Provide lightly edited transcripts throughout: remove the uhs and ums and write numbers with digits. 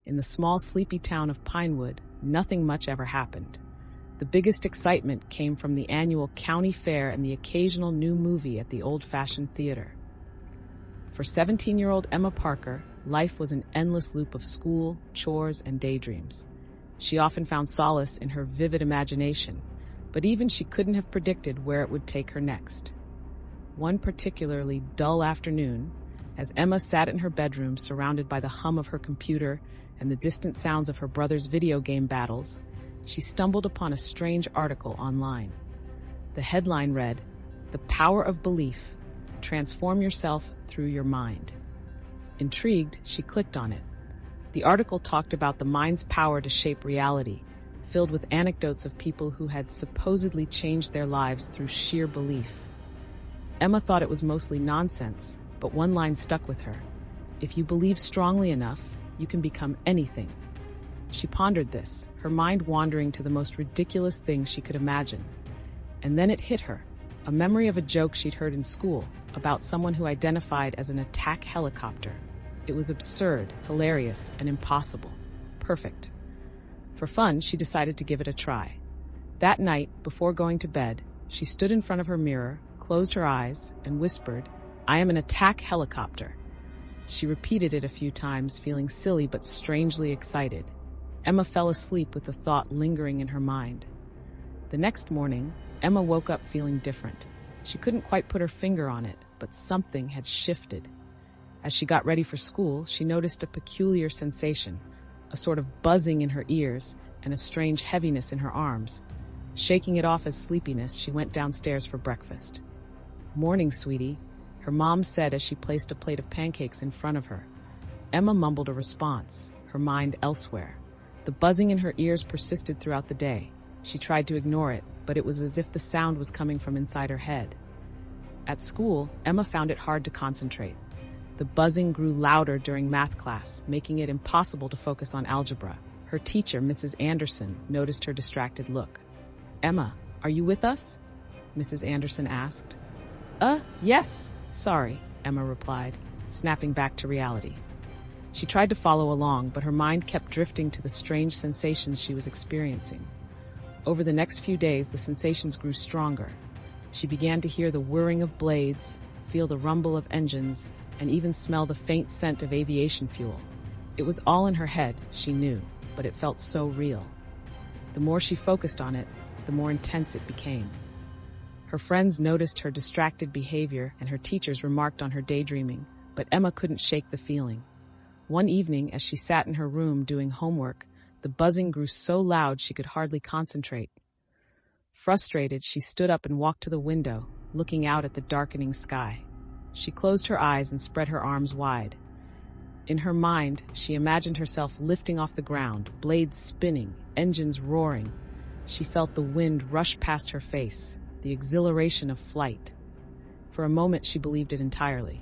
in the small, sleepy town of Pinewood, nothing much ever happened. The biggest excitement came from the annual county fair and the occasional new movie at the old-fashioned theater. For 17-year-old Emma Parker, life was an endless loop of school, chores, and daydreams. She often found solace in her vivid imagination, but even she couldn't have predicted where it would take her next. One particularly dull afternoon, as Emma sat in her bedroom surrounded by the hum of her computer and the distant sounds of her brother's video game battles, she stumbled upon a strange article online. The headline read, "The Power of Belief. Transform Yourself Through Your Mind." Intrigued, she clicked on it. The article talked about the mind's power to shape reality, filled with anecdotes of people who had supposedly changed their lives through sheer belief. Emma thought it was mostly nonsense, but one line stuck with her. If you believe strongly enough, you can become anything. She pondered this, her mind wandering to the most ridiculous things she could imagine. And then it hit her, a memory of a joke she'd heard in school about someone who identified as an attack helicopter. It was absurd, hilarious, and impossible. Perfect. For fun, she decided to give it a try. That night, before going to bed, she stood in front of her mirror, closed her eyes, and whispered, "I am an attack helicopter." She repeated it a few times, feeling silly but strangely excited. Emma fell asleep with the thought lingering in her mind. The next morning, Emma woke up feeling different. She couldn't quite put her finger on it, but something had shifted. As she got ready for school, she noticed a peculiar sensation, a sort of buzzing in her ears and a strange heaviness in her arms. Shaking it off as sleepiness, she went downstairs for breakfast. "Morning, sweetie," her mom said as she placed a plate of pancakes in front of her. Emma mumbled a response, her mind elsewhere. The buzzing in her ears persisted throughout the day. She tried to ignore it, but it was as if the sound was coming from inside her head. At school, Emma found it hard to concentrate. The buzzing grew louder during math class, making it impossible to focus on algebra. Her teacher, Mrs. Anderson, noticed her distracted look. "Emma, are you with us?" Mrs. Anderson asked. Yes, sorry," Emma replied, snapping back to reality. She tried to follow along, but her mind kept drifting to the strange sensations she was experiencing. Over the next few days, the sensations grew stronger. She began to hear the whirring of blades, feel the rumble of engines, and even smell the faint scent of aviation fuel. It was all in her head, she knew, but it felt so real. The more she focused on it, the more intense it became. Her friends noticed her distracted behavior, and her teachers remarked on her daydreaming, but Emma couldn't shake the feeling. One evening, as she sat in her room doing homework, the buzzing grew so loud she could hardly concentrate. Frustrated, she stood up and walked to the window, looking out at the darkening sky. She closed her eyes and spread her arms wide. In her mind, she imagined herself lifting off the ground, blades spinning, engines roaring. She felt the wind rush past her face, the exhilaration of flight. For a moment, she believed it entirely.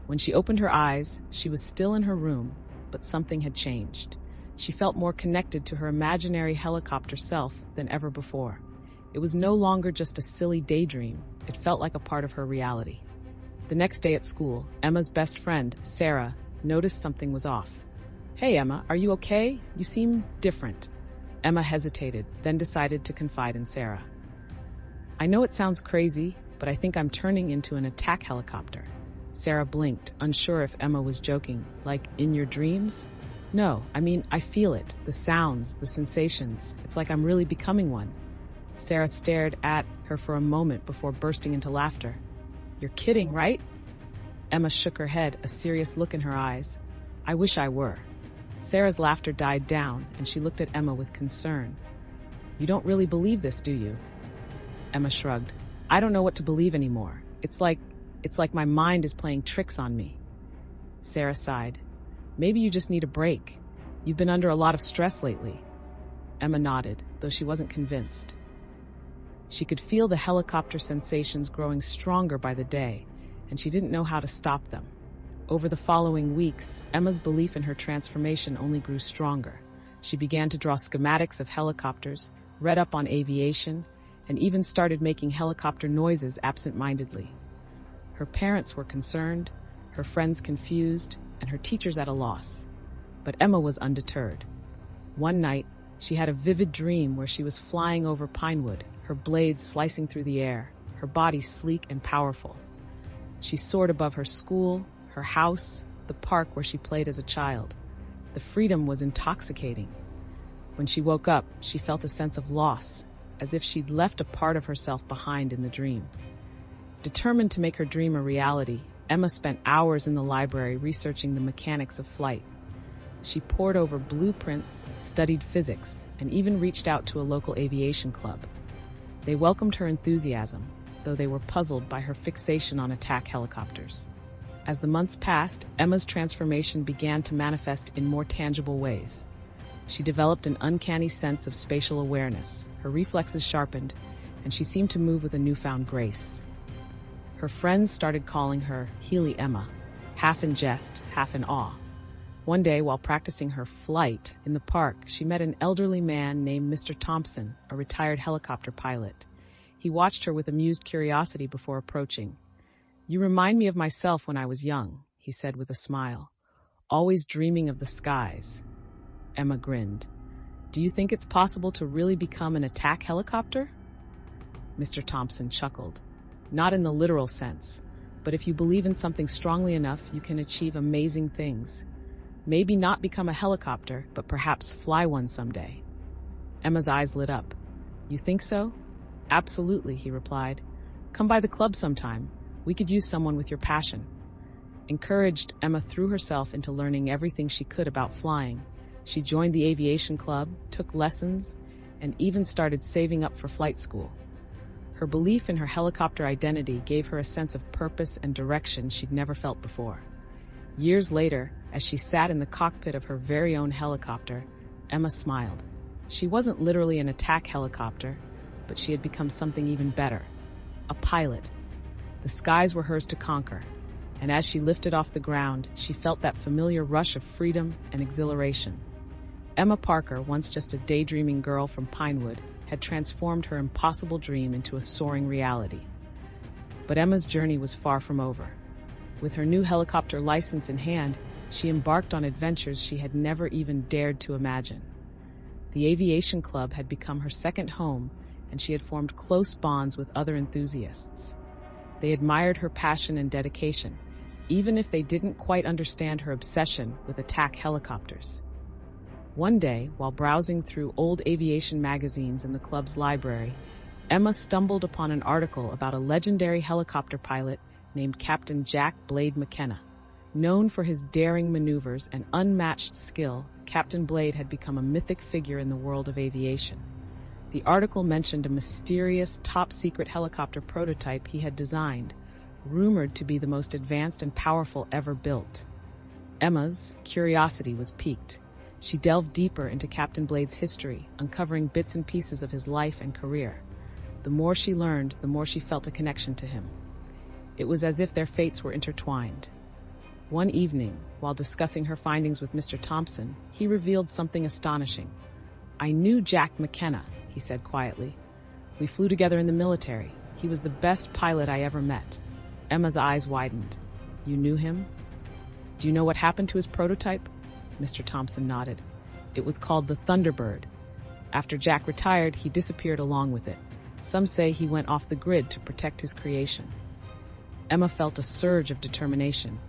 When she opened her eyes, she was still in her room, but something had changed. She felt more connected to her imaginary helicopter self than ever before. It was no longer just a silly daydream. It felt like a part of her reality. The next day at school, Emma's best friend, Sarah, noticed something was off. "Hey, Emma, are you okay? You seem different." Emma hesitated, then decided to confide in Sarah. "I know it sounds crazy, but I think I'm turning into an attack helicopter." Sarah blinked, unsure if Emma was joking. "Like, in your dreams?" "No, I mean, I feel it. The sounds, the sensations. It's like I'm really becoming one." Sarah stared at her for a moment before bursting into laughter. "You're kidding, right?" Emma shook her head, a serious look in her eyes. "I wish I were." Sarah's laughter died down, and she looked at Emma with concern. "You don't really believe this, do you?" Emma shrugged. "I don't know what to believe anymore. It's like my mind is playing tricks on me." Sarah sighed. "Maybe you just need a break. You've been under a lot of stress lately." Emma nodded, though she wasn't convinced. She could feel the helicopter sensations growing stronger by the day, and she didn't know how to stop them. Over the following weeks, Emma's belief in her transformation only grew stronger. She began to draw schematics of helicopters, read up on aviation, and even started making helicopter noises absent-mindedly. Her parents were concerned, her friends confused, and her teachers at a loss. But Emma was undeterred. One night, she had a vivid dream where she was flying over Pinewood, her blades slicing through the air, her body sleek and powerful. She soared above her school, her house, the park where she played as a child. The freedom was intoxicating. When she woke up, she felt a sense of loss, as if she'd left a part of herself behind in the dream. Determined to make her dream a reality, Emma spent hours in the library researching the mechanics of flight. She pored over blueprints, studied physics, and even reached out to a local aviation club. They welcomed her enthusiasm, though they were puzzled by her fixation on attack helicopters. As the months passed, Emma's transformation began to manifest in more tangible ways. She developed an uncanny sense of spatial awareness, her reflexes sharpened, and she seemed to move with a newfound grace. Her friends started calling her Healy Emma, half in jest, half in awe. One day, while practicing her flight in the park, she met an elderly man named Mr. Thompson, a retired helicopter pilot. He watched her with amused curiosity before approaching. "You remind me of myself when I was young," he said with a smile, "always dreaming of the skies." Emma grinned. "Do you think it's possible to really become an attack helicopter?" Mr. Thompson chuckled. "Not in the literal sense, but if you believe in something strongly enough, you can achieve amazing things. Maybe not become a helicopter, but perhaps fly one someday." Emma's eyes lit up. "You think so?" "Absolutely," he replied. "Come by the club sometime. We could use someone with your passion." Encouraged, Emma threw herself into learning everything she could about flying. She joined the aviation club, took lessons, and even started saving up for flight school. Her belief in her helicopter identity gave her a sense of purpose and direction she'd never felt before. Years later, as she sat in the cockpit of her very own helicopter, Emma smiled. She wasn't literally an attack helicopter, but she had become something even better, a pilot. The skies were hers to conquer, and as she lifted off the ground, she felt that familiar rush of freedom and exhilaration. Emma Parker, once just a daydreaming girl from Pinewood, had transformed her impossible dream into a soaring reality. But Emma's journey was far from over. With her new helicopter license in hand, she embarked on adventures she had never even dared to imagine. The aviation club had become her second home, and she had formed close bonds with other enthusiasts. They admired her passion and dedication, even if they didn't quite understand her obsession with attack helicopters. One day, while browsing through old aviation magazines in the club's library, Emma stumbled upon an article about a legendary helicopter pilot named Captain Jack Blade McKenna. Known for his daring maneuvers and unmatched skill, Captain Blade had become a mythic figure in the world of aviation. The article mentioned a mysterious, top-secret helicopter prototype he had designed, rumored to be the most advanced and powerful ever built. Emma's curiosity was piqued. She delved deeper into Captain Blade's history, uncovering bits and pieces of his life and career. The more she learned, the more she felt a connection to him. It was as if their fates were intertwined. One evening, while discussing her findings with Mr. Thompson, he revealed something astonishing. "I knew Jack McKenna," he said quietly. "We flew together in the military. He was the best pilot I ever met." Emma's eyes widened. "You knew him? Do you know what happened to his prototype?" Mr. Thompson nodded. "It was called the Thunderbird. After Jack retired, he disappeared along with it. Some say he went off the grid to protect his creation." Emma felt a surge of determination.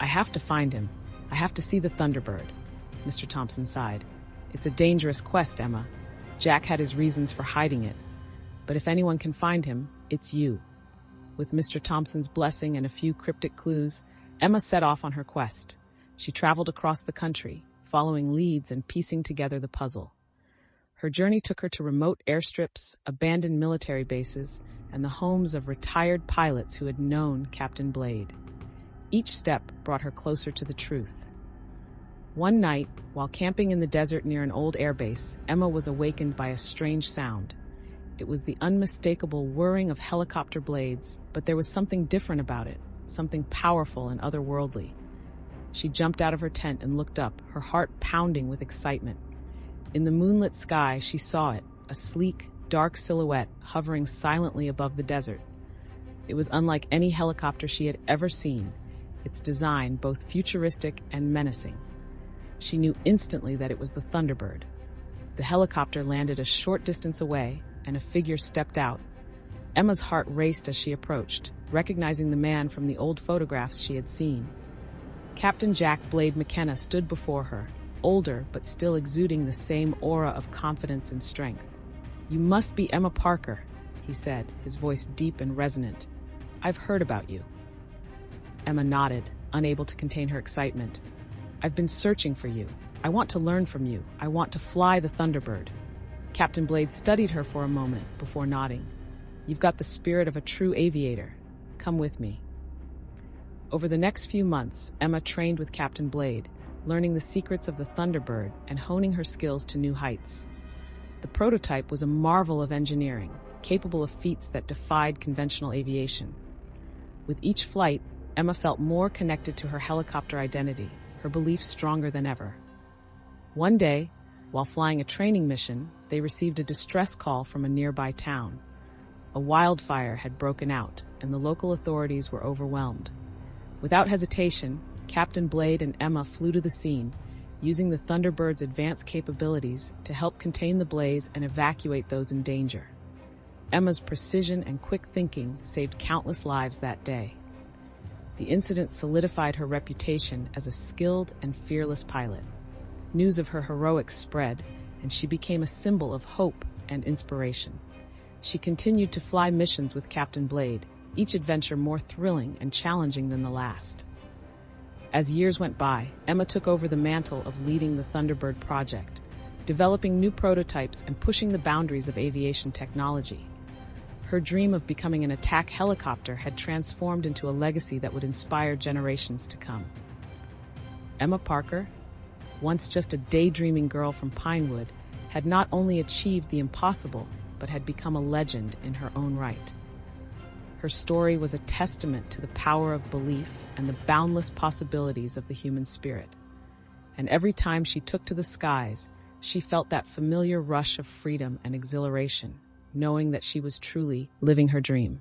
"I have to find him. I have to see the Thunderbird." Mr. Thompson sighed. "It's a dangerous quest, Emma. Jack had his reasons for hiding it. But if anyone can find him, it's you." With Mr. Thompson's blessing and a few cryptic clues, Emma set off on her quest. She traveled across the country, following leads and piecing together the puzzle. Her journey took her to remote airstrips, abandoned military bases, and the homes of retired pilots who had known Captain Blade. Each step brought her closer to the truth. One night, while camping in the desert near an old airbase, Emma was awakened by a strange sound. It was the unmistakable whirring of helicopter blades, but there was something different about it, something powerful and otherworldly. She jumped out of her tent and looked up, her heart pounding with excitement. In the moonlit sky, she saw it, a sleek, dark silhouette hovering silently above the desert. It was unlike any helicopter she had ever seen, its design both futuristic and menacing. She knew instantly that it was the Thunderbird. The helicopter landed a short distance away, and a figure stepped out. Emma's heart raced as she approached, recognizing the man from the old photographs she had seen. Captain Jack Blade McKenna stood before her, older but still exuding the same aura of confidence and strength. "You must be Emma Parker," he said, his voice deep and resonant. "I've heard about you." Emma nodded, unable to contain her excitement. "I've been searching for you. I want to learn from you. I want to fly the Thunderbird." Captain Blade studied her for a moment before nodding. "You've got the spirit of a true aviator. Come with me." Over the next few months, Emma trained with Captain Blade, learning the secrets of the Thunderbird and honing her skills to new heights. The prototype was a marvel of engineering, capable of feats that defied conventional aviation. With each flight, Emma felt more connected to her helicopter identity, her beliefs stronger than ever. One day, while flying a training mission, they received a distress call from a nearby town. A wildfire had broken out, and the local authorities were overwhelmed. Without hesitation, Captain Blade and Emma flew to the scene, using the Thunderbird's advanced capabilities to help contain the blaze and evacuate those in danger. Emma's precision and quick thinking saved countless lives that day. The incident solidified her reputation as a skilled and fearless pilot. News of her heroics spread, and she became a symbol of hope and inspiration. She continued to fly missions with Captain Blade, each adventure more thrilling and challenging than the last. As years went by, Emma took over the mantle of leading the Thunderbird project, developing new prototypes and pushing the boundaries of aviation technology. Her dream of becoming an attack helicopter had transformed into a legacy that would inspire generations to come. Emma Parker, once just a daydreaming girl from Pinewood, had not only achieved the impossible, but had become a legend in her own right. Her story was a testament to the power of belief and the boundless possibilities of the human spirit. And every time she took to the skies, she felt that familiar rush of freedom and exhilaration, knowing that she was truly living her dream.